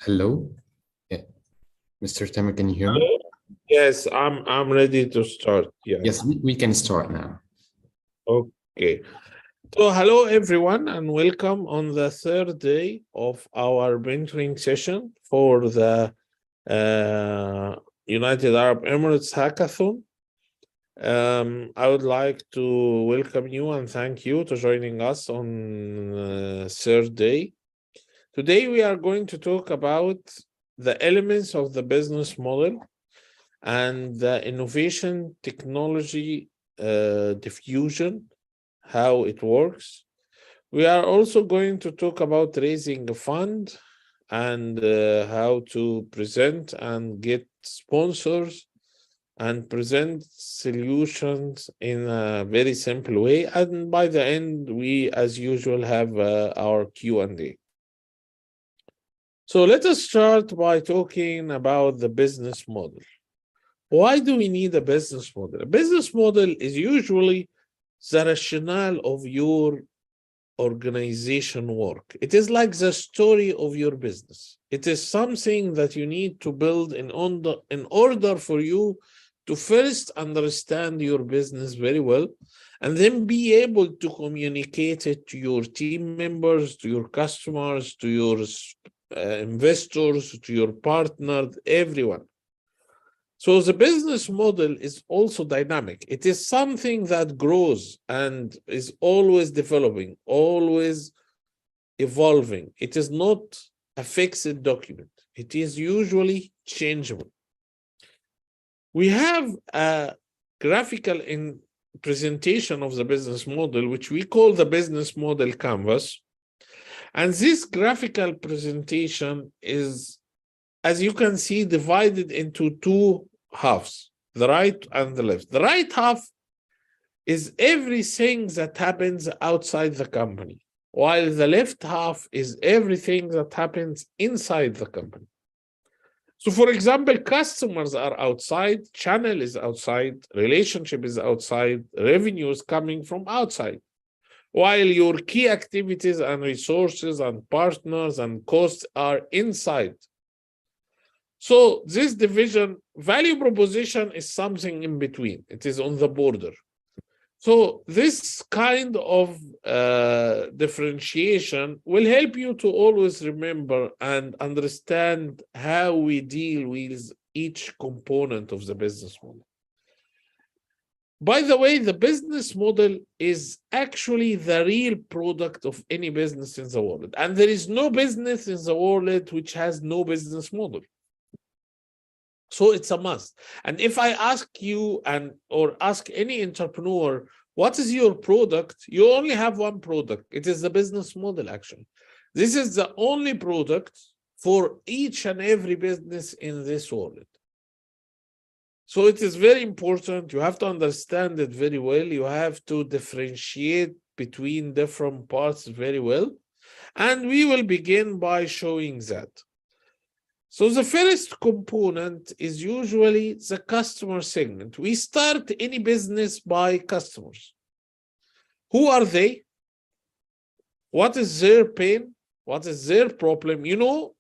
Hello. Yeah. Mr. Tamer, can you hear me? Hello? Yes, I'm ready to start. Yes, Yes. we can start now. Okay. So hello everyone and welcome on the third day of our mentoring session for the United Arab Emirates Hackathon. I would like to welcome you and thank you to joining us on third day. Today we are going to talk about the elements of the business model and the innovation technology diffusion, how it works. We are also going to talk about raising a fund and how to present and get sponsors and present solutions in a very simple way. And by the end, we, as usual, have our Q&A. So let us start by talking about the business model. Why do we need a business model? A business model is usually the rationale of your organization work. It is like the story of your business. It is something that you need to build in order for you to first understand your business very well and then be able to communicate it to your team members, to your customers, to your investors, to your partners, everyone. So the business model is also dynamic. It is something that grows and is always developing, always evolving. It is not a fixed document. It is usually changeable. We have a graphical presentation of the business model, which we call the business model canvas. And this graphical presentation is, as you can see, divided into two halves, the right and the left. The right half is everything that happens outside the company, while the left half is everything that happens inside the company. So, for example, customers are outside, channel is outside, relationship is outside, revenue is coming from outside, while your key activities and resources and partners and costs are inside. So this division, value proposition is something in between. It is on the border. So this kind of differentiation will help you to always remember and understand how we deal with each component of the business model. By the way, the business model is actually the real product of any business in the world. And there is no business in the world which has no business model. So it's a must. And if I ask you or ask any entrepreneur, what is your product? You only have one product. It is the business model, actually. This is the only product for each and every business in this world. So it is very important. You have to understand it very well. You have to differentiate between different parts very well. And we will begin by showing that. So the first component is usually the customer segment. We start any business by customers. Who are they? What is their pain? What is their problem? You know,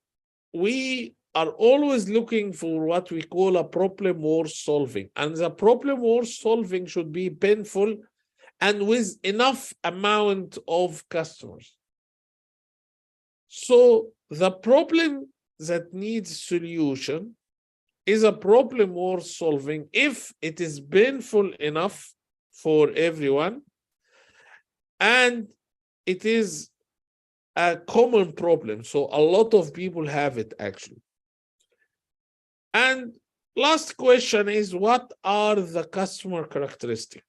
we are always looking for what we call a problem worth solving. And the problem worth solving should be painful and with enough amount of customers. So the problem that needs solution is a problem worth solving if it is painful enough for everyone and it is a common problem. So a lot of people have it actually. And last question is, what are the customer characteristics?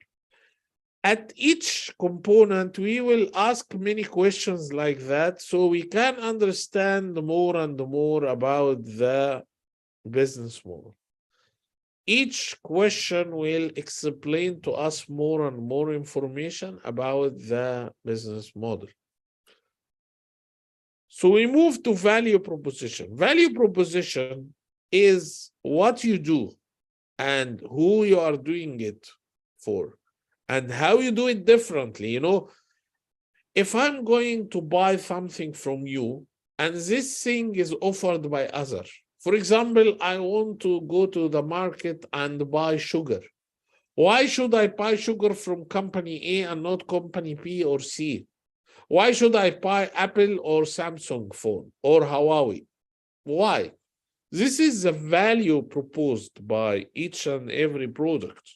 At each component, we will ask many questions like that so we can understand more and more about the business model. Each question will explain to us more and more information about the business model. So we move to value proposition. Value proposition is what you do and who you are doing it for and how you do it differently. You know, if I'm going to buy something from you, and this thing is offered by others. For example, I want to go to the market and buy sugar. Why should I buy sugar from company A and not company B or C? Why should I buy Apple or Samsung phone or Huawei? Why? This is the value proposed by each and every product.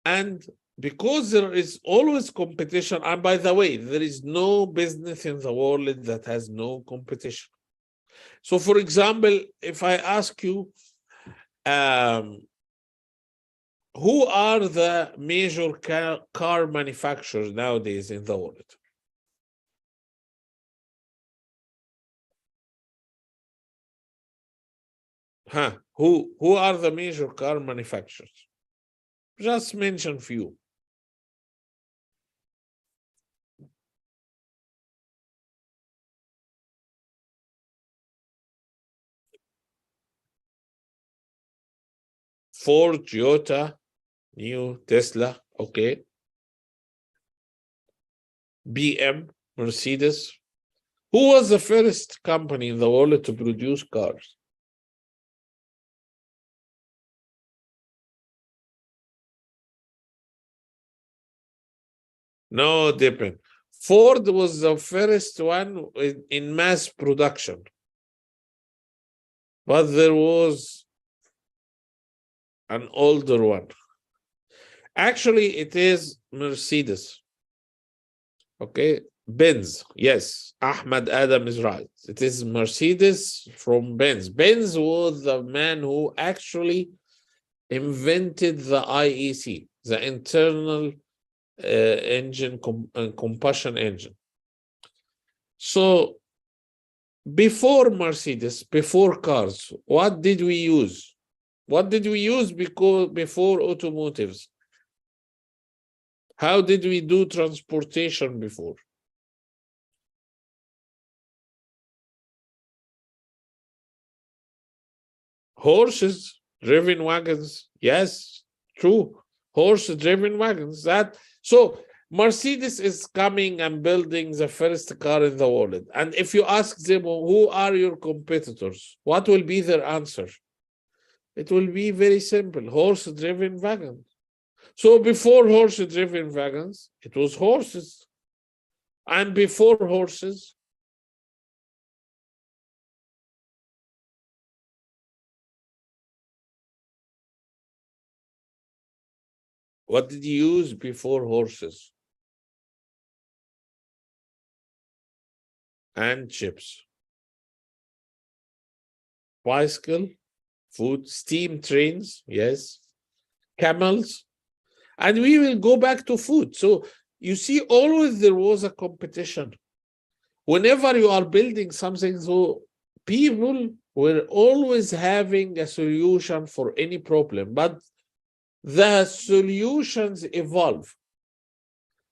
And because there is always competition, and by the way, there is no business in the world that has no competition. So, for example, if I ask you, who are the major car manufacturers nowadays in the world? Who are the major car manufacturers? Just mention few. Ford, Toyota, new Tesla, okay. BM, Mercedes. Who was the first company in the world to produce cars? No, depend. Ford was the first one in mass production. But there was an older one. Actually, it is Mercedes. Okay, Benz. Yes, Ahmed Adam is right. It is Mercedes from Benz. Benz was the man who actually invented the IEC, the internal engine combustion engine. So before Mercedes, before cars, what did we use? What did we use before automotives? How did we do transportation before? Horses, driven wagons. Yes, true. Horse-driven wagons. So Mercedes is coming and building the first car in the world. And if you ask them, who are your competitors? What will be their answer? It will be very simple, horse-driven wagons. So before horse-driven wagons, it was horses. And before horses, what did you use before horses? And chips. Bicycle, food, steam trains, yes, camels, and we will go back to food. So you see, always there was a competition. Whenever you are building something, so people were always having a solution for any problem, but the solutions evolve.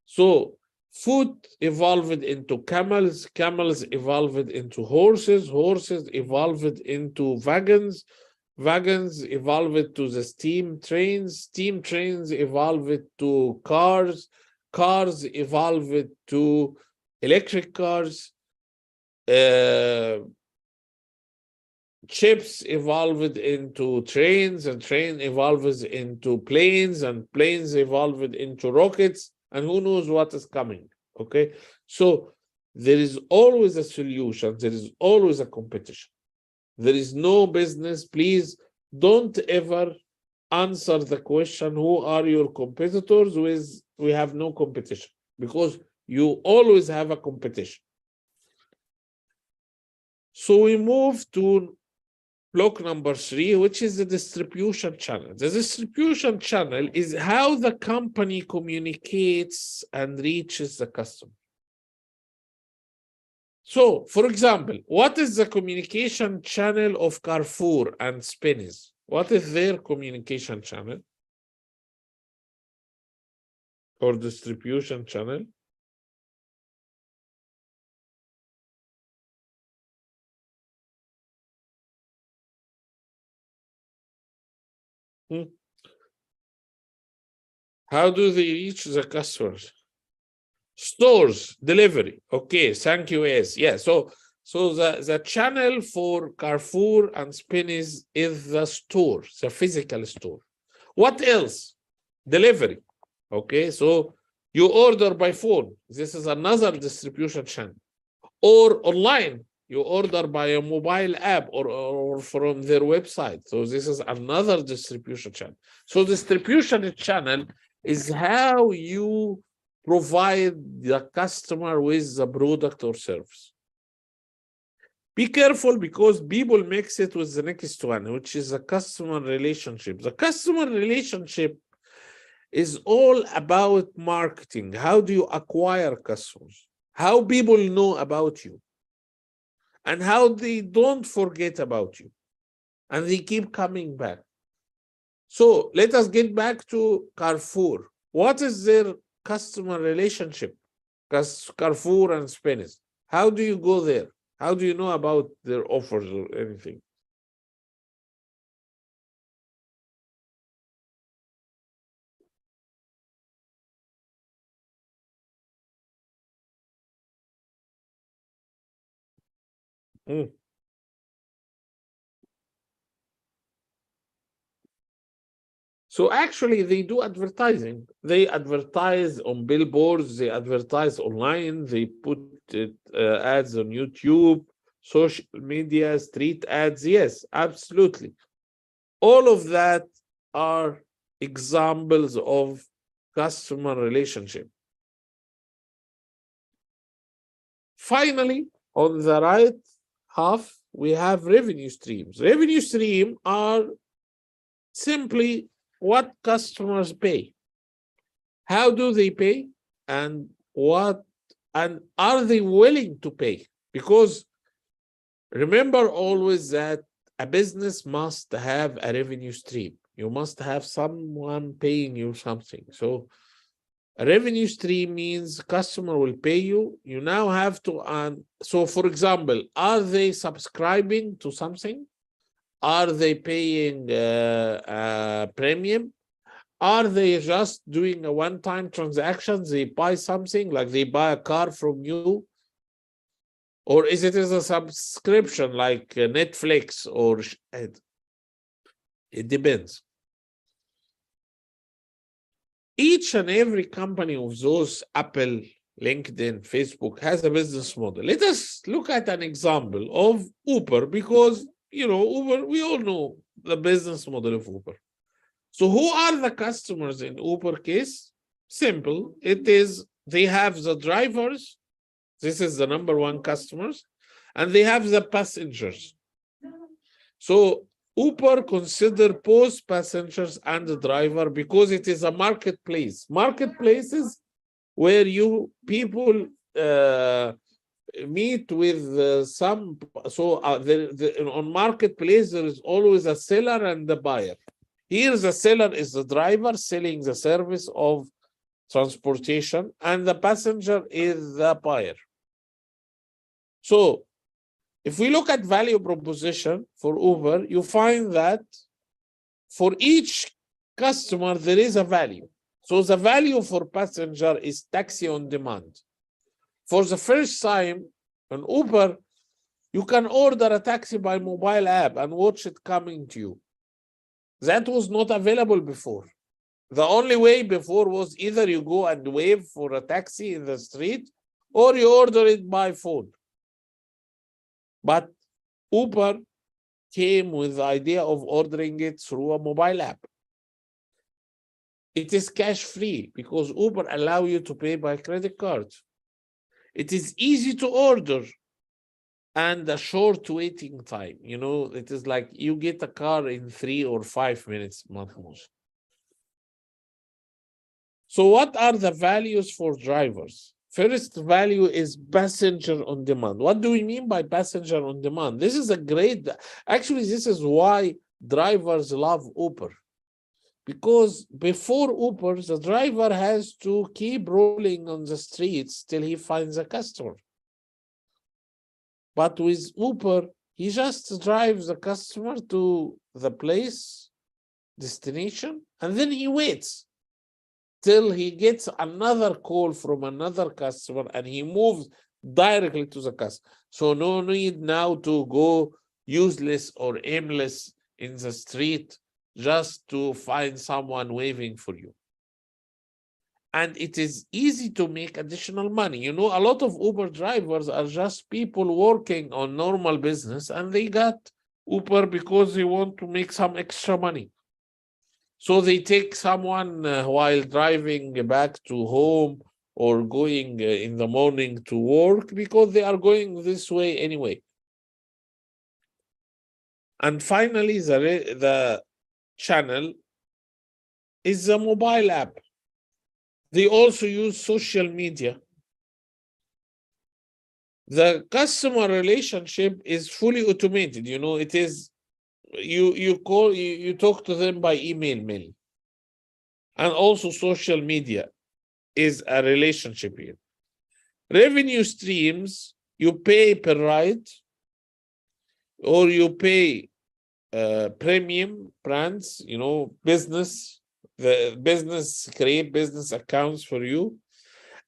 So food evolved into camels, camels evolved into horses, horses evolved into wagons, wagons evolved to the steam trains, steam trains evolved to cars, cars evolved to electric cars, ships evolved into trains, and train evolves into planes, and planes evolved into rockets, and who knows what is coming, okay? So there is always a solution, there is always a competition. There is no business, please don't ever answer the question, who are your competitors, with we have no competition, because you always have a competition. So we move to block number 3, which is the distribution channel. The distribution channel is how the company communicates and reaches the customer. So, for example, what is the communication channel of Carrefour and Spinneys? What is their communication channel or distribution channel? How do they reach the customers? Stores, delivery. Okay, thank you. Yes. So the channel for Carrefour and Spinneys is the store, the physical store. What else? Delivery. Okay, so you order by phone. This is another distribution channel. Or online, you order by a mobile app or from their website. So this is another distribution channel. So distribution channel is how you provide the customer with the product or service. Be careful because people mix it with the next one, which is the customer relationship. The customer relationship is all about marketing. How do you acquire customers? How people know about you? And how they don't forget about you. And they keep coming back. So let us get back to Carrefour. What is their customer relationship? Carrefour and Spanish. How do you go there? How do you know about their offers or anything? Mm. So actually, they do advertising. They advertise on billboards. They advertise online. They put ads on YouTube, social media, street ads. Yes, absolutely. All of that are examples of customer relationship. Finally, on the right half, we have revenue streams. Revenue streams are simply what customers pay. How do they pay? And are they willing to pay? Because remember always that a business must have a revenue stream. You must have someone paying you something. So a revenue stream means customer will pay you. You now have to so for example, are they subscribing to something? Are they paying a premium? Are they just doing a one-time transaction? They buy something, like they buy a car from you? Or is it as a subscription like Netflix or it depends. Each and every company of those, Apple, LinkedIn, Facebook, has a business model. Let us look at an example of Uber because, Uber, we all know the business model of Uber. So who are the customers in Uber case? Simple. It is, they have the drivers. This is the number one customers. And they have the passengers. So Uber consider both passengers and the driver because it is a marketplace. Marketplaces where people meet with some. So on marketplace, there is always a seller and the buyer. Here, the seller is the driver selling the service of transportation, and the passenger is the buyer. So if we look at value proposition for Uber, you find that for each customer, there is a value. So the value for passenger is taxi on demand. For the first time on Uber, you can order a taxi by mobile app and watch it coming to you. That was not available before. The only way before was either you go and wave for a taxi in the street or you order it by phone. But Uber came with the idea of ordering it through a mobile app. It is cash free because Uber allow you to pay by credit card. It is easy to order and a short waiting time. It is like you get a car in 3 or 5 minutes most. So what are the values for drivers? First value is passenger on demand. What do we mean by passenger on demand? This is actually, this is why drivers love Uber. Because before Uber, the driver has to keep rolling on the streets till he finds a customer. But with Uber, he just drives the customer to the place, destination, and then he waits. till he gets another call from another customer and he moves directly to the customer. So no need now to go useless or aimless in the street just to find someone waving for you. And it is easy to make additional money. You know, a lot of Uber drivers are just people working on normal business and they got Uber because they want to make some extra money. So they take someone while driving back to home or going in the morning to work because they are going this way anyway. And finally, the channel is the mobile app. They also use social media. The customer relationship is fully automated. You know, it is you talk to them by email. And also social media is a relationship here. Revenue streams, you pay per ride or you pay premium brands, you know, the business create business accounts for you.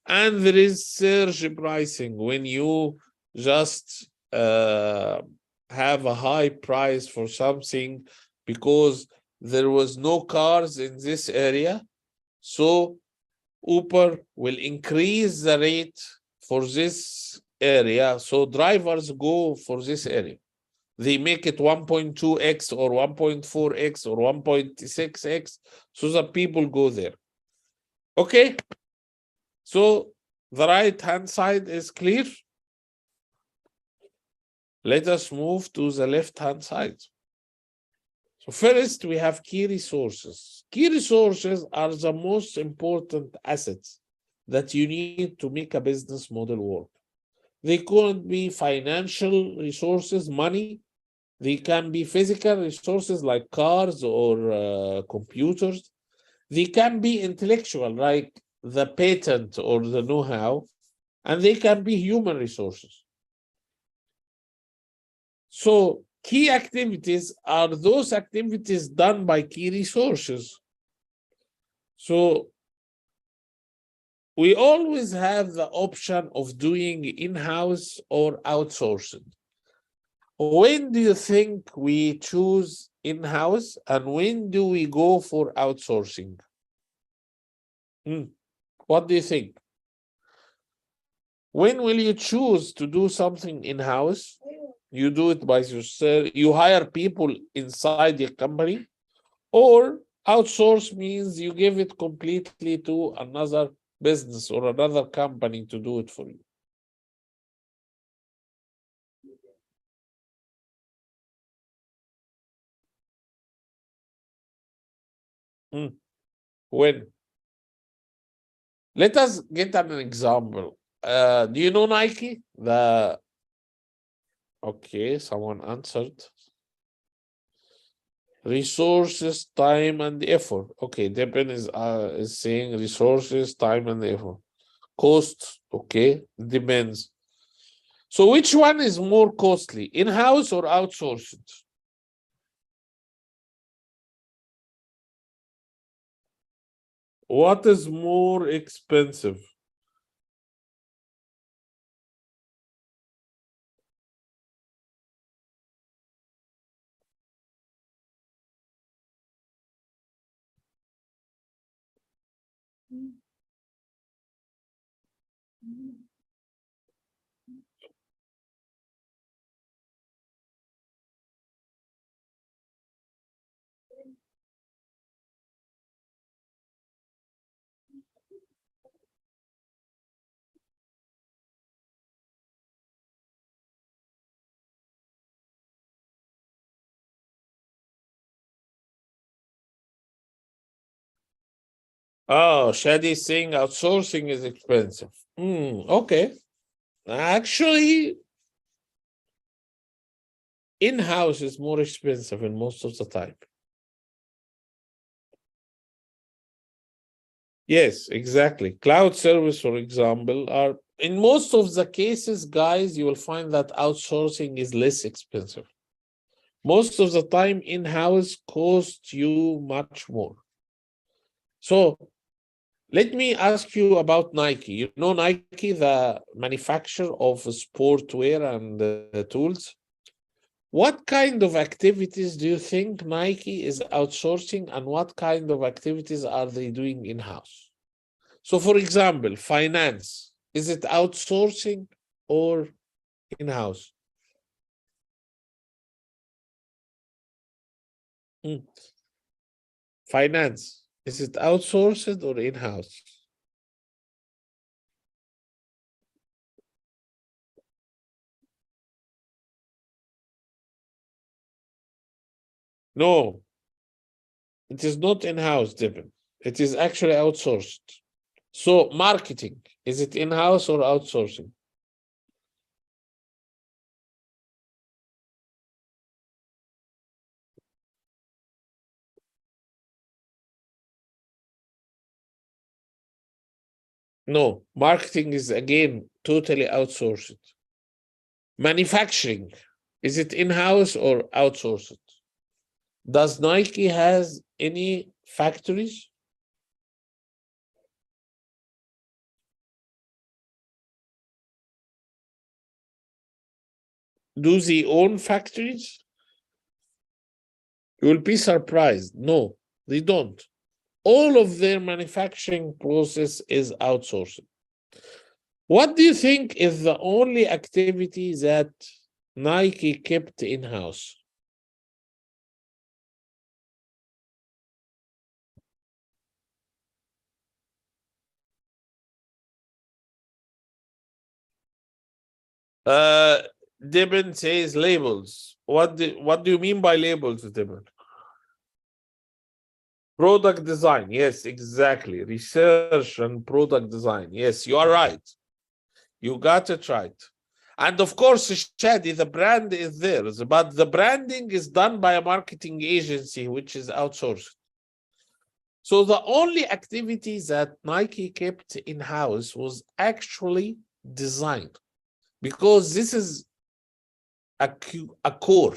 And there is surge pricing when you just have a high price for something because there was no cars in this area. So Uber will increase the rate for this area. So drivers go for this area. They make it 1.2x or 1.4x or 1.6x. So the people go there. Okay. So the right-hand side is clear. Let us move to the left-hand side. So first, we have key resources. Key resources are the most important assets that you need to make a business model work. They could be financial resources, money. They can be physical resources like cars or computers. They can be intellectual, like the patent or the know-how, and they can be human resources. So key activities are those activities done by key resources. So we always have the option of doing in-house or outsourcing. When do you think we choose in-house and when do we go for outsourcing? What do you think? When will you choose to do something in-house? You do it by yourself, you hire people inside your company, or outsource means you give it completely to another business or another company to do it for you. When? Let us get an example. Do you know Nike? Okay, someone answered. Resources, time, and effort. Okay, Depend is saying resources, time, and effort. Cost, okay, depends. So which one is more costly, in-house or outsourced? What is more expensive? Oh, Shadi is saying outsourcing is expensive. Okay. Actually, in-house is more expensive in most of the time. Yes, exactly. Cloud service, for example, are in most of the cases, guys, you will find that outsourcing is less expensive. Most of the time, in-house costs you much more. So Let me ask you about Nike. You know Nike, the manufacturer of sportwear and tools. What kind of activities do you think Nike is outsourcing, and what kind of activities are they doing in-house? So, for example, finance, is it outsourcing or in-house? Finance, is it outsourced or in-house? No, it is not in-house, Devin. It is actually outsourced. So marketing, is it in-house or outsourcing? No, marketing is again totally outsourced. Manufacturing, is it in-house or outsourced? Does Nike has any factories? Do they own factories? You will be surprised. No, they don't. All of their manufacturing process is outsourced. What do you think is the only activity that Nike kept in-house? Deben says labels. What do you mean by labels, Deben? Product design. Yes, exactly. Research and product design. Yes, you are right. You got it right. And of course, Shadi, the brand is theirs, but the branding is done by a marketing agency, which is outsourced. So the only activity that Nike kept in-house was actually design, because this is a core.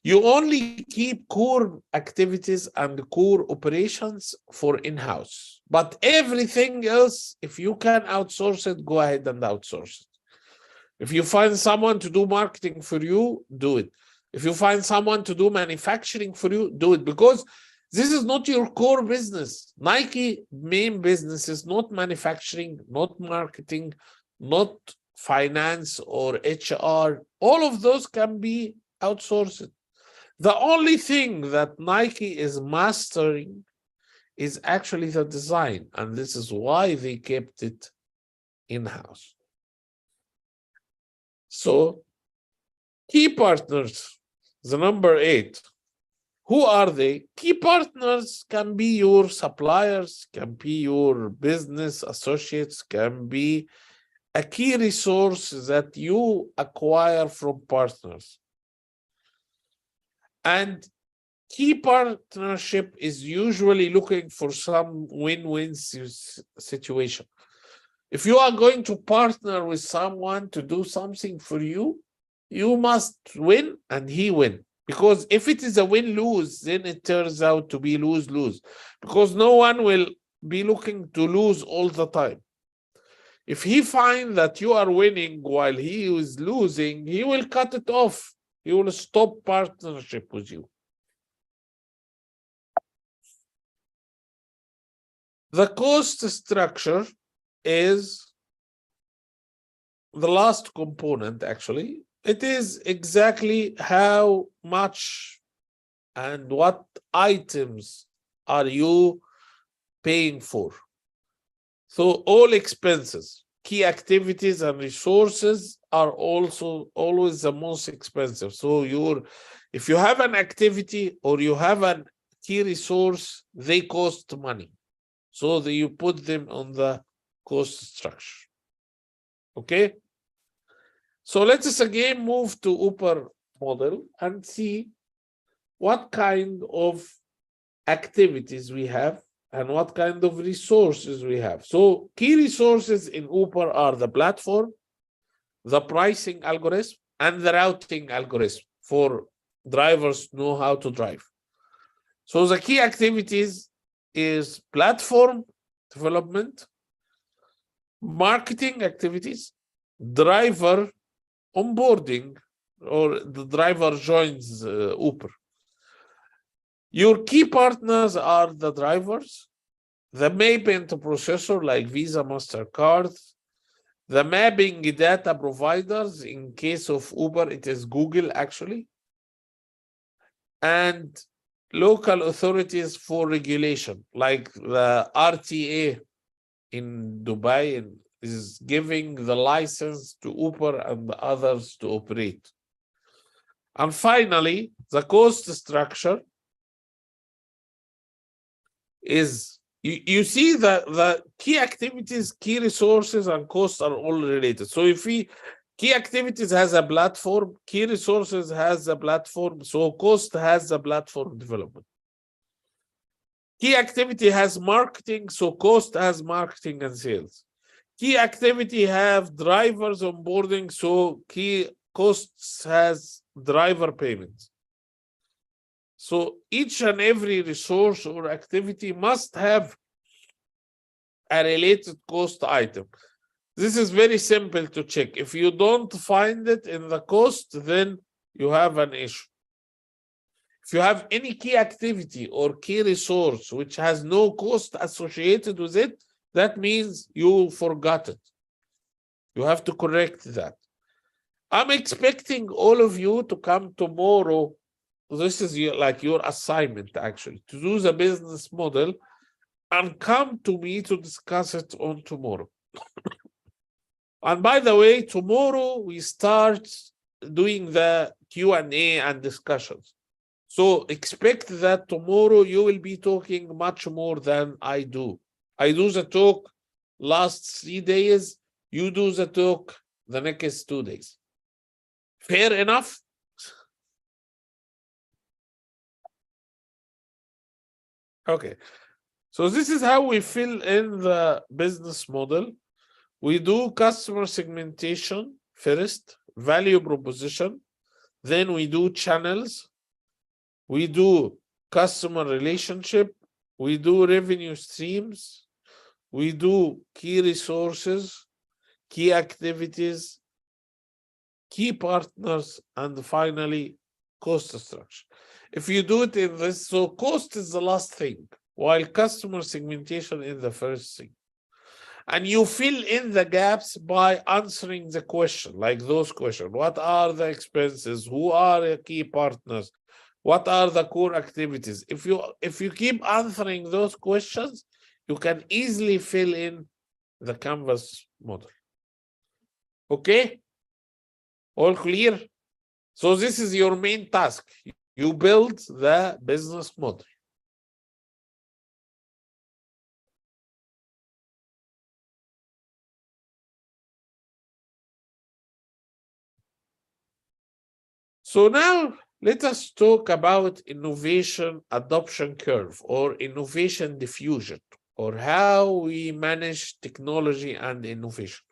You only keep core activities and core operations for in-house. But everything else, if you can outsource it, go ahead and outsource it. If you find someone to do marketing for you, do it. If you find someone to do manufacturing for you, do it. Because this is not your core business. Nike main business is not manufacturing, not marketing, not finance or HR. All of those can be outsourced. The only thing that Nike is mastering is actually the design, and this is why they kept it in-house. So, key partners, the number 8. Who are they? Key partners can be your suppliers, can be your business associates, can be a key resource that you acquire from partners. And key partnership is usually looking for some win-win situation. If you are going to partner with someone to do something for you, you must win and he win. Because if it is a win-lose, then it turns out to be lose-lose. Because no one will be looking to lose all the time. If he finds that you are winning while he is losing, he will cut it off. He will stop partnership with you. The cost structure is the last component, actually. It is exactly how much and what items are you paying for. So all expenses, key activities and resources are also always the most expensive. So if you have an activity or you have a key resource, they cost money. So that you put them on the cost structure. Okay? So let us again move to Uber model and see what kind of activities we have and what kind of resources we have. So key resources in Uber are the platform, the pricing algorithm, and the routing algorithm for drivers to know how to drive. So the key activities is platform, development, marketing activities, driver onboarding, or the driver joins Uber. Your key partners are the drivers, the payment processor like Visa, MasterCard, the mapping data providers. In case of Uber, it is Google actually, and local authorities for regulation like the RTA in Dubai is giving the license to Uber and the others to operate. And finally, the cost structure is, you see that the key activities, key resources, and costs are all related. So if key activities has a platform, key resources has a platform, so cost has a platform development. Key activity has marketing, so cost has marketing and sales. Key activity have drivers onboarding, so key costs has driver payments. So each and every resource or activity must have a related cost item. This is very simple to check. If you don't find it in the cost, then you have an issue. If you have any key activity or key resource which has no cost associated with it, that means you forgot it. You have to correct that. I'm expecting all of you to come tomorrow. This is your assignment, actually, to do the business model and come to me to discuss it on tomorrow. And by the way, tomorrow we start doing the Q&A and discussions. So expect that tomorrow you will be talking much more than I do. I do the talk last 3 days. You do the talk the next 2 days. Fair enough? Okay. So this is how we fill in the business model. We do customer segmentation first, value proposition. Then we do channels. We do customer relationship. We do revenue streams. We do key resources, key activities, key partners, and finally, cost structure. If you do it in this, so cost is the last thing, while customer segmentation is the first thing. And you fill in the gaps by answering the question, like those questions. What are the expenses? Who are the key partners? What are the core activities? If you keep answering those questions, you can easily fill in the canvas model. Okay? All clear? So this is your main task. You build the business model. So now let us talk about innovation adoption curve or innovation diffusion, or how we manage technology and innovation.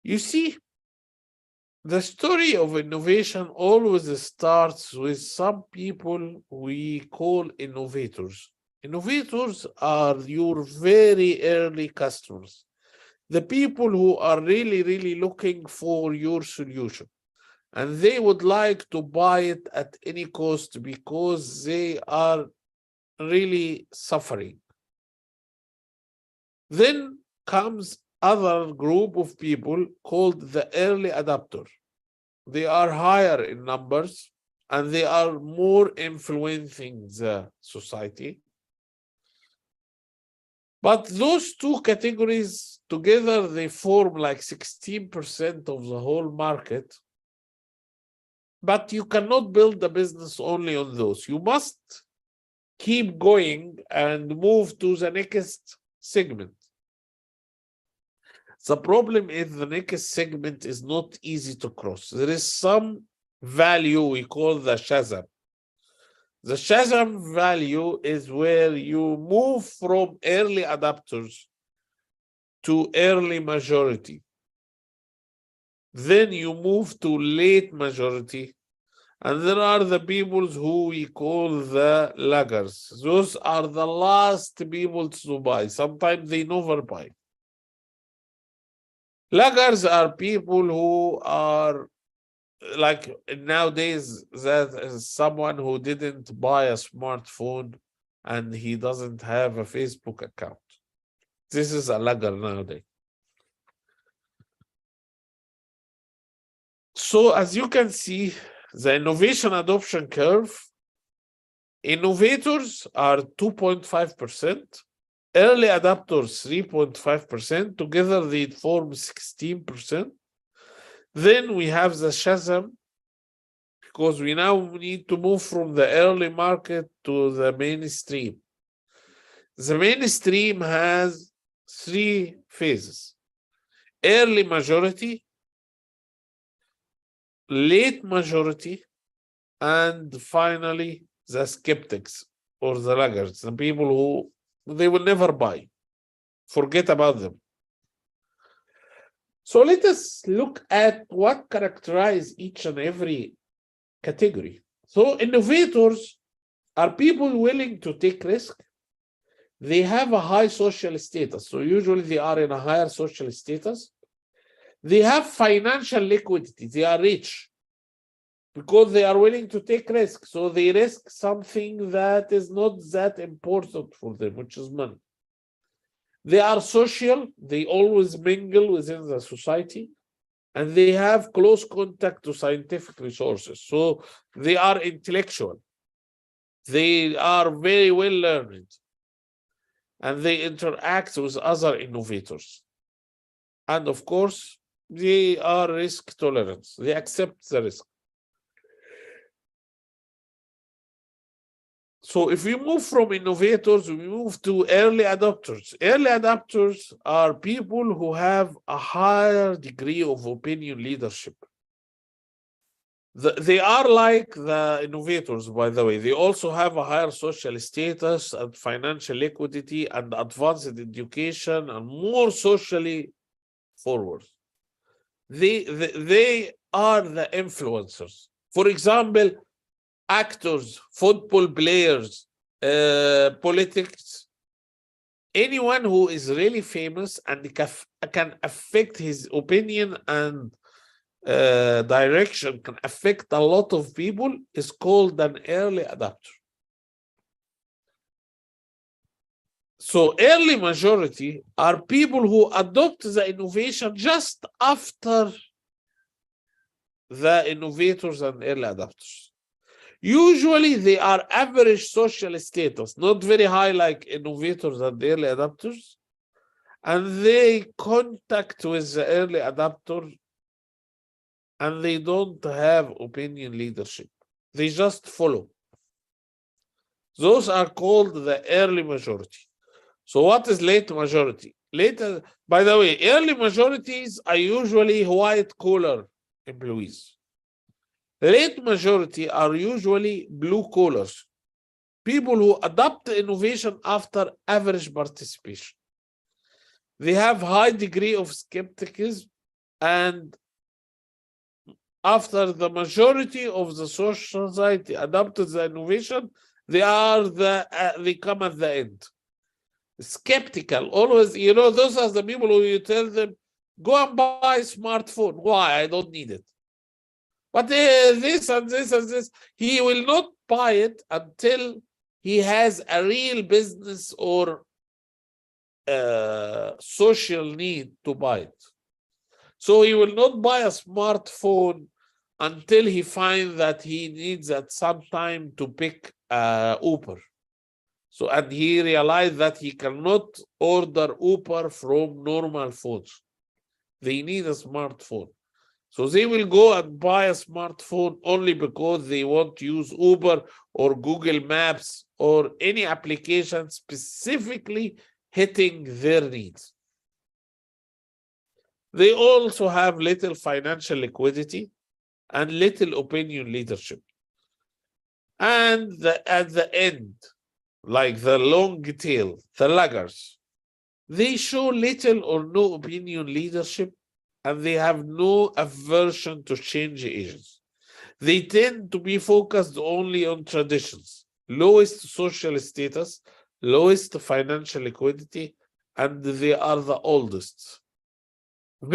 You see, the story of innovation always starts with some people we call innovators. Innovators are your very early customers, the people who are really, really looking for your solution. And they would like to buy it at any cost because they are really suffering. Then comes other group of people called the early adopter. They are higher in numbers and they are more influencing the society. But those two categories together, they form like 16% of the whole market. But you cannot build the business only on those. You must keep going and move to the next segment. The problem is the next segment is not easy to cross. There is some value we call the chasm. The chasm value is where you move from early adopters to early majority. Then you move to late majority, And there are the people who we call the laggers. Those are the last people to buy. Sometimes they never buy. Laggers are people who are like nowadays, that is someone who didn't buy a smartphone and he doesn't have a Facebook account. This is a lagger nowadays. So as you can see, the innovation adoption curve, innovators are 2.5%, early adopters 3.5%, together they form 16%. Then we have the chasm, because we now need to move from the early market to the mainstream. The mainstream has 3 phases: early majority, late majority, and finally the skeptics or the laggards, the people who they will never buy. Forget about them. So let us look at what characterize each and every category. So innovators are people willing to take risk. They have a high social status. So usually they are in a higher social status. They have financial liquidity. They are rich because they are willing to take risk. So they risk something that is not that important for them, which is money. They are social. They always mingle within the society. And they have close contact to scientific resources. So they are intellectual. They are very well learned. And they interact with other innovators. And of course, they are risk tolerant. They accept the risk. So if we move from innovators, we move to early adopters. Early adopters are people who have a higher degree of opinion leadership. They are like the innovators, by the way. They also have a higher social status and financial liquidity and advanced education and more socially forward. They are the influencers. For example, actors, football players, politics, anyone who is really famous and can affect his opinion and direction, can affect a lot of people, is called an early adopter. So early majority are people who adopt the innovation just after the innovators and early adopters. Usually they are average social status, not very high like innovators and early adopters, and they contact with the early adopter and they don't have opinion leadership. They just follow. Those are called the early majority. So what is late majority? Later, by the way, early majorities are usually white collar employees. Late majority are usually blue collars, people who adopt innovation after average participation. They have high degree of skepticism, and after the majority of the social society adopted the innovation, they come at the end. Skeptical, always, those are the people who you tell them, go and buy a smartphone. Why? I don't need it. But this and this and this, he will not buy it until he has a real business or social need to buy it. So he will not buy a smartphone until he finds that he needs at some time to pick Uber. So, and he realized that he cannot order Uber from normal phones. They need a smartphone. So they will go and buy a smartphone only because they want to use Uber or Google Maps or any application specifically hitting their needs. They also have little financial liquidity and little opinion leadership. And at the end, like the long tail, the laggards, they show little or no opinion leadership, and they have no aversion to change agents. They tend to be focused only on traditions, lowest social status, lowest financial liquidity, and they are the oldest.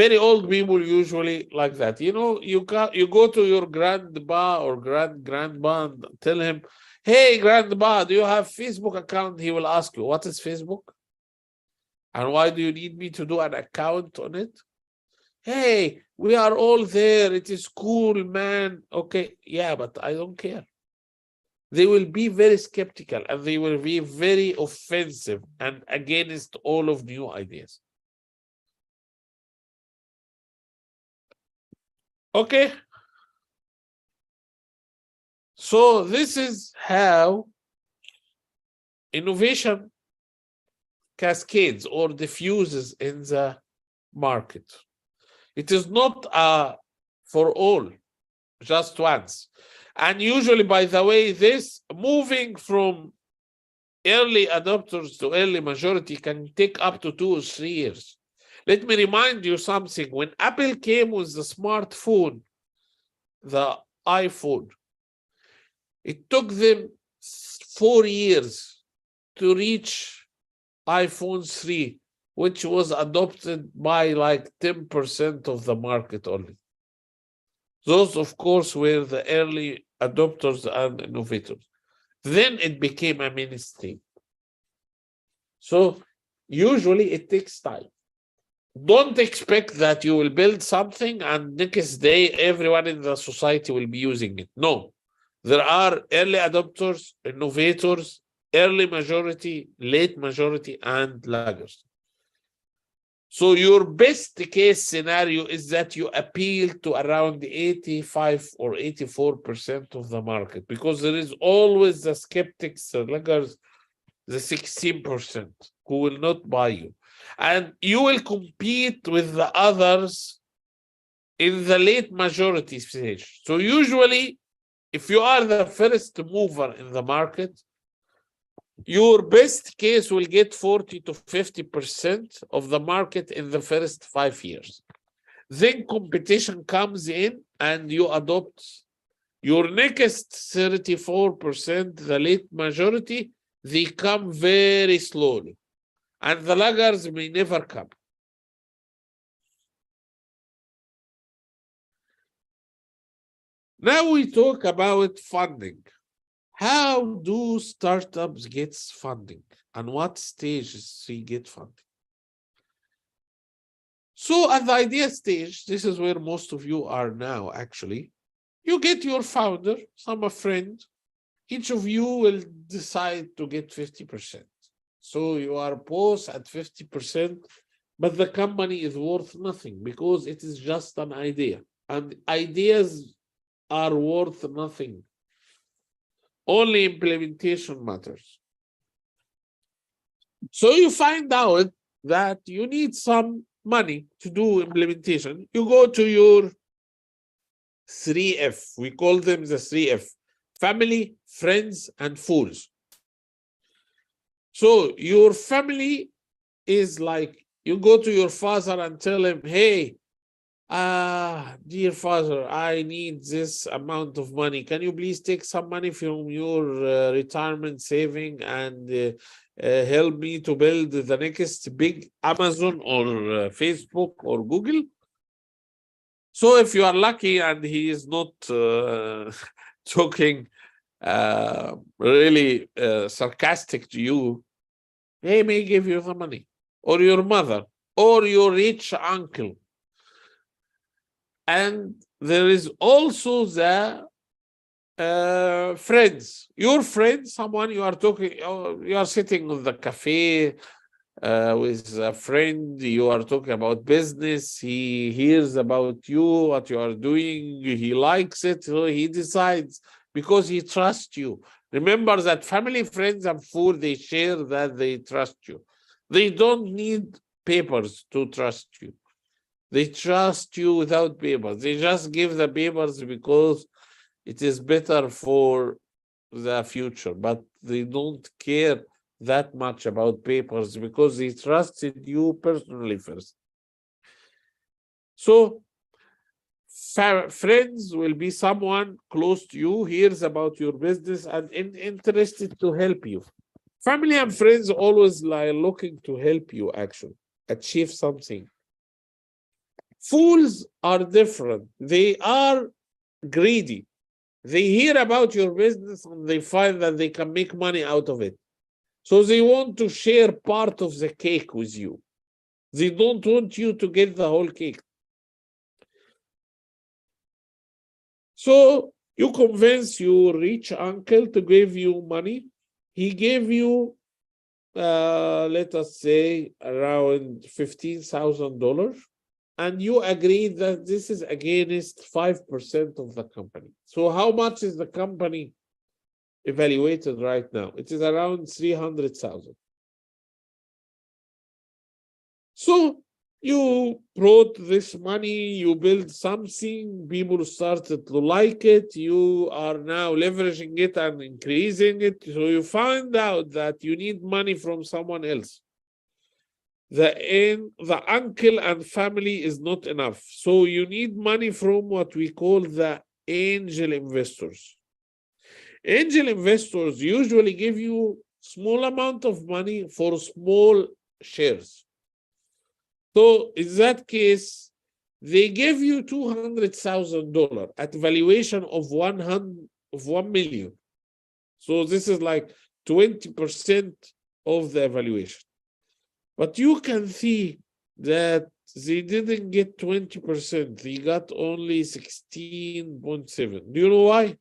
Very old people usually like that. You know, you go to your grandpa or grandma and tell him, hey, grandpa, do you have Facebook account? He will ask you, what is Facebook? And why do you need me to do an account on it? Hey, we are all there. It is cool, man. Okay, yeah, but I don't care. They will be very skeptical and they will be very offensive and against all of new ideas. Okay. So this is how innovation cascades or diffuses in the market. It is not for all, just once. And usually, by the way, this moving from early adopters to early majority can take up to 2 or 3 years. Let me remind you something. When Apple came with the smartphone, the iPhone, it took them 4 years to reach iPhone 3, which was adopted by like 10% of the market only. Those, of course, were the early adopters and innovators. Then it became a mainstream. So usually it takes time. Don't expect that you will build something and next day everyone in the society will be using it. No, there are early adopters, innovators, early majority, late majority, and laggers. So your best case scenario is that you appeal to around 85 or 84% of the market, because there is always the skeptics, the laggers, the 16% who will not buy you. And you will compete with the others in the late majority stage. So usually, if you are the first mover in the market, your best case will get 40 to 50% of the market in the first 5 years. Then competition comes in and you adopt your next 34%, the late majority, they come very slowly. And the laggers may never come. Now we talk about funding. How do startups get funding and what stages they get funding? So at the idea stage, this is where most of you are now, actually. You get your founder, some a friend. Each of you will decide to get 50%. So you are both at 50%, but the company is worth nothing because it is just an idea. And ideas are worth nothing. Only implementation matters. So you find out that you need some money to do implementation. You go to your 3F. We call them the 3F: family, friends, and fools. So your family is like, you go to your father and tell him, hey, dear father, I need this amount of money. Can you please take some money from your retirement saving and help me to build the next big Amazon or Facebook or Google? So if you are lucky and he is not talking really sarcastic to you, he may give you the money, or your mother, or your rich uncle. And there is also the friends. Your friend, someone you are talking, you are sitting on the cafe with a friend, you are talking about business, he hears about you, what you are doing, he likes it, so he decides because he trusts you. Remember that family, friends, and food, they share that they trust you. They don't need papers to trust you. They trust you without papers. They just give the papers because it is better for the future, but they don't care that much about papers because they trusted you personally first. So Friends will be someone close to you, hears about your business and interested to help you. Family and friends always like looking to help you actually achieve something. Fools are different. They are greedy. They hear about your business and they find that they can make money out of it. So they want to share part of the cake with you. They don't want you to get the whole cake. So you convince your rich uncle to give you money. He gave you, let us say, around $15,000. And you agree that this is against 5% of the company. So how much is the company evaluated right now? It is around 300,000. So you brought this money, you built something, people started to like it, you are now leveraging it and increasing it. So you find out that you need money from someone else. The uncle and family is not enough. So you need money from what we call the angel investors. Angel investors usually give you small amount of money for small shares. So in that case, they give you $200,000 at valuation of 1 million. So this is like 20% of the evaluation. But you can see that they didn't get 20%. They got only 16.7. Do you know why?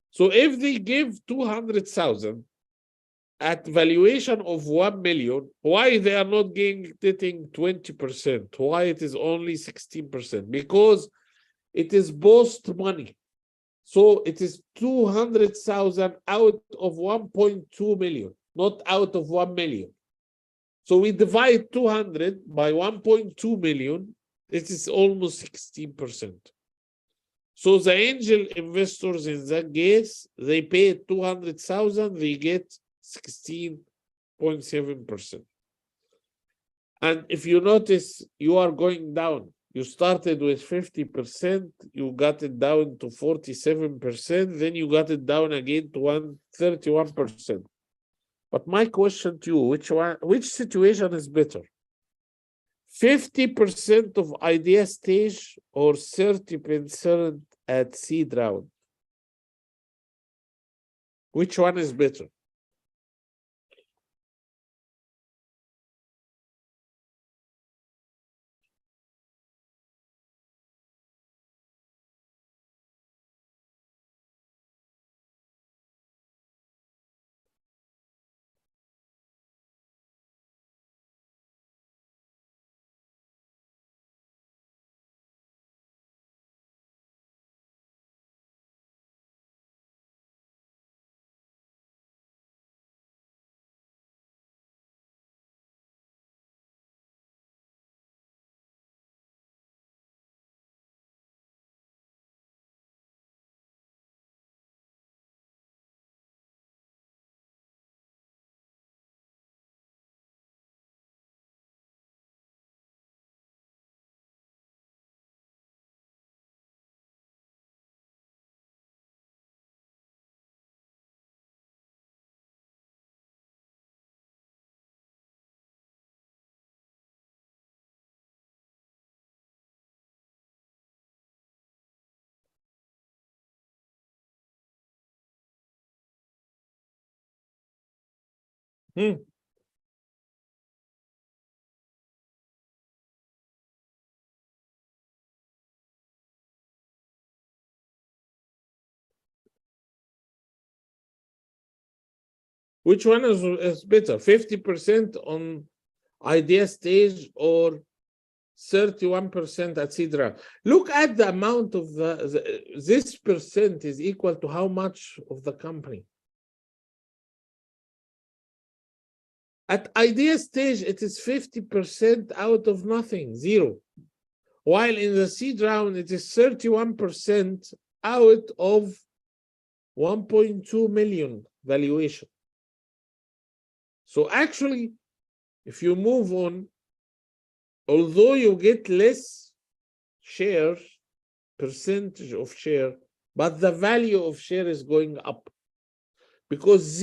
So if they give 200,000 at valuation of 1 million, why they are not getting 20%? Why it is only 16%? Because it is post money. So it is 200,000 out of 1.2 million, not out of 1 million. So we divide 200 by 1.2 million, it is almost 16%. So the angel investors in that case, they paid 200,000, they get 16.7%. And if you notice, you are going down. You started with 50%, you got it down to 47%, then you got it down again to 31%. But my question to you, which situation is better? 50% of idea stage or 30% at seed round? Which one is better? Which one is better? 50% on idea stage or 31% at seed round? Look at the amount of this percent is equal to how much of the company? At idea stage, it is 50% out of nothing, zero. While in the seed round, it is 31% out of 1.2 million valuation. So actually, if you move on, although you get less share, percentage of share, but the value of share is going up. Because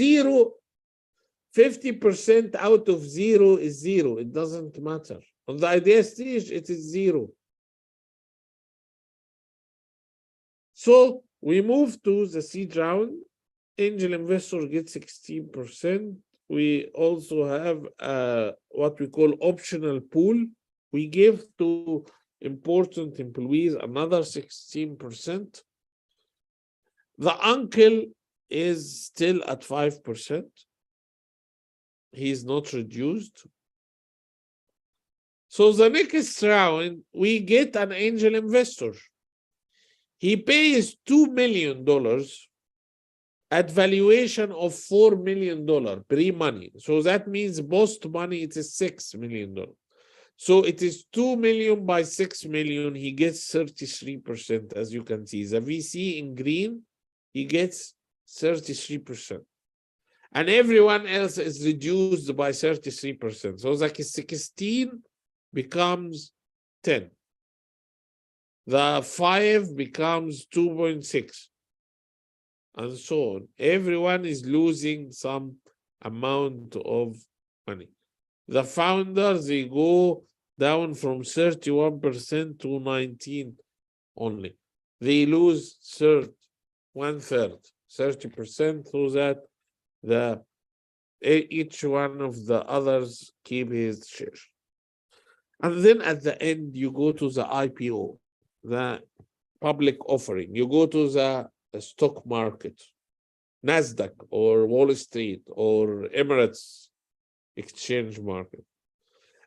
50% out of 0 is 0. It doesn't matter. On the idea stage, it is 0. So we move to the seed round. Angel investor gets 16%. We also have what we call optional pool. We give to important employees another 16%. The uncle is still at 5%. He is not reduced. So the next round, we get an angel investor. He pays $2 million at valuation of $4 million pre-money. So that means post money, it is $6 million. So it is 2 million by 6 million. He gets 33%, as you can see. The VC in green, he gets 33%. And everyone else is reduced by 33%. So like 16 becomes 10. The 5 becomes 2.6. And so on. Everyone is losing some amount of money. The founders, they go down from 31% to 19 only. They lose 1/3, 30%, so that each one of the others keep his share. And then at the end, you go to the IPO, the public offering. You go to the stock market, NASDAQ or Wall Street or Emirates exchange market.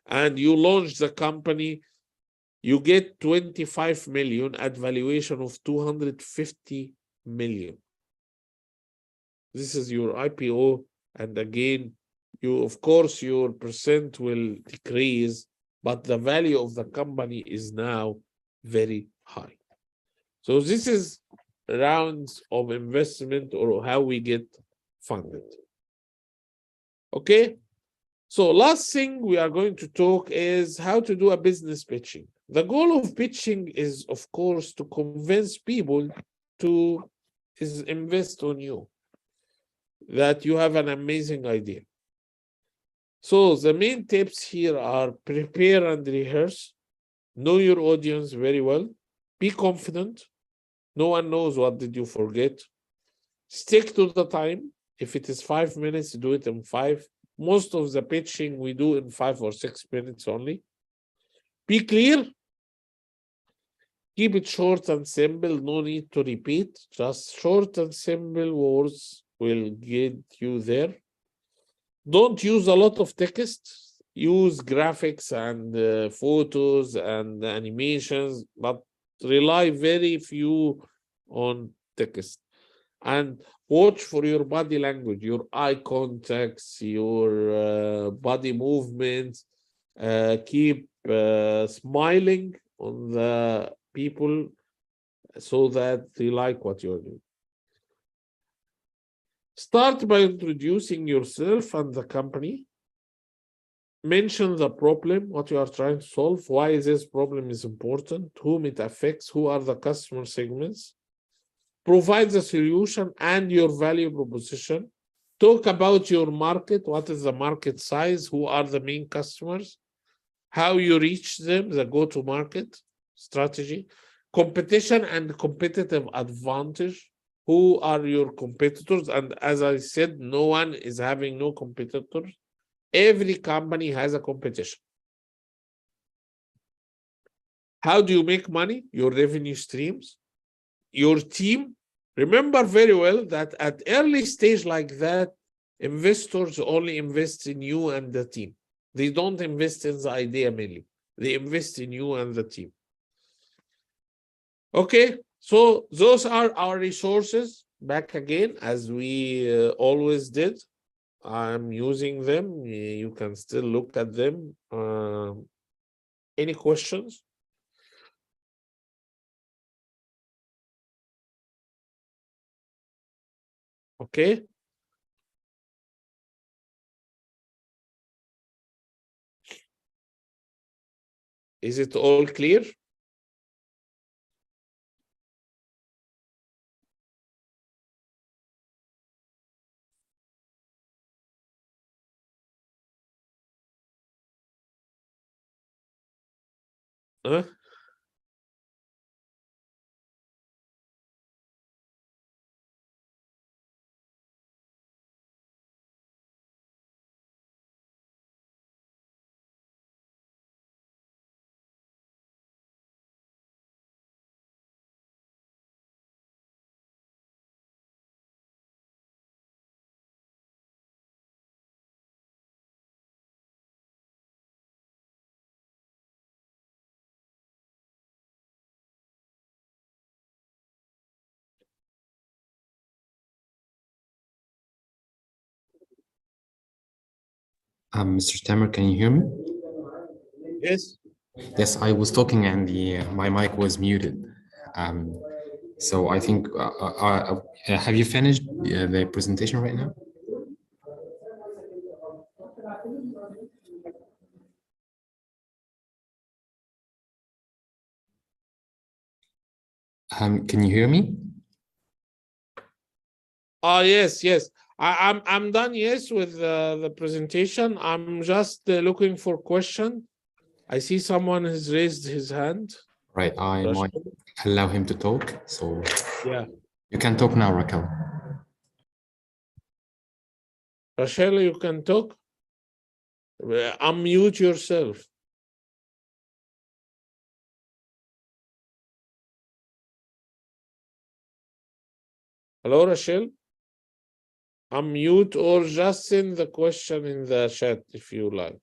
And you launch the company, you get 25 million at valuation of 250 million. This is your IPO. And again, of course, your percent will decrease, but the value of the company is now very high. So this is rounds of investment or how we get funded. Okay. So last thing we are going to talk is how to do a business pitching. The goal of pitching is, of course, to convince people to invest on you, that you have an amazing idea. So the main tips here are prepare and rehearse, know your audience very well, be confident. No one knows what did you forget. Stick to the time. If it is 5 minutes, do it in 5. Most of the pitching we do in 5 or 6 minutes only. Be clear. Keep it short and simple. No need to repeat. Just short and simple words will get you there. Don't use a lot of text. Use graphics and photos and animations, but rely very few on text. And watch for your body language, your eye contacts, your body movements. Keep smiling on the people so that they like what you're doing. Start by introducing yourself and the company. Mention the problem, what you are trying to solve, why this problem is important, whom it affects, who are the customer segments. Provide the solution and your value proposition. Talk about your market, what is the market size, who are the main customers, how you reach them, the go-to-market strategy, competition and competitive advantage. Who are your competitors? And as I said, no one is having no competitors. Every company has a competition. How do you make money? Your revenue streams, your team. Remember very well that at early stage like that, investors only invest in you and the team. They don't invest in the idea mainly. They invest in you and the team. Okay, so those are our resources. Back again, as we always did. I'm using them. You can still look at them. Any questions? Okay. Is it all clear? Huh? Mr. Tamer, can you hear me? Yes. Yes, I was talking and my mic was muted. So I think, have you finished the presentation right now? Can you hear me? Yes, yes. I'm done, yes, with the presentation. I'm just looking for question. I see someone has raised his hand. Right, I might allow him to talk. So Yeah. you can talk now, Raquel. Rachel, you can talk. Unmute yourself. Hello, Rachel. Unmute or just send the question in the chat if you like.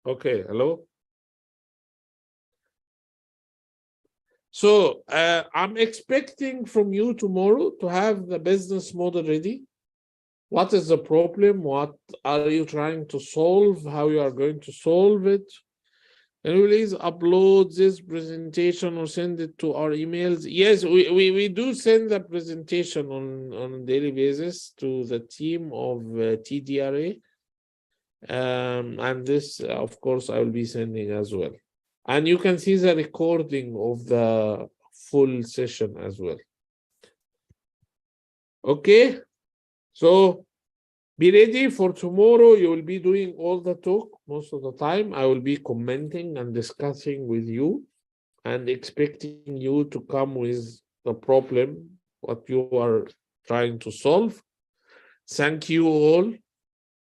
Okay, hello. So I'm expecting from you tomorrow to have the business model ready. What is the problem? What are you trying to solve? How you are going to solve it? And please upload this presentation or send it to our emails. Yes, we do send the presentation on a daily basis to the team of TDRA. And this, of course, I will be sending as well. And you can see the recording of the full session as well. Okay, so be ready for tomorrow. You will be doing all the talk most of the time. I will be commenting and discussing with you and expecting you to come with the problem, what you are trying to solve. Thank you all.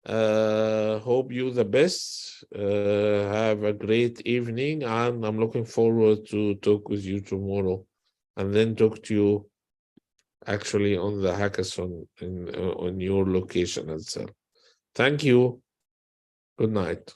Hope you the best. Have a great evening, and I'm looking forward to talk with you tomorrow and then talk to you actually on the hackathon on your location itself. Thank you. Good night.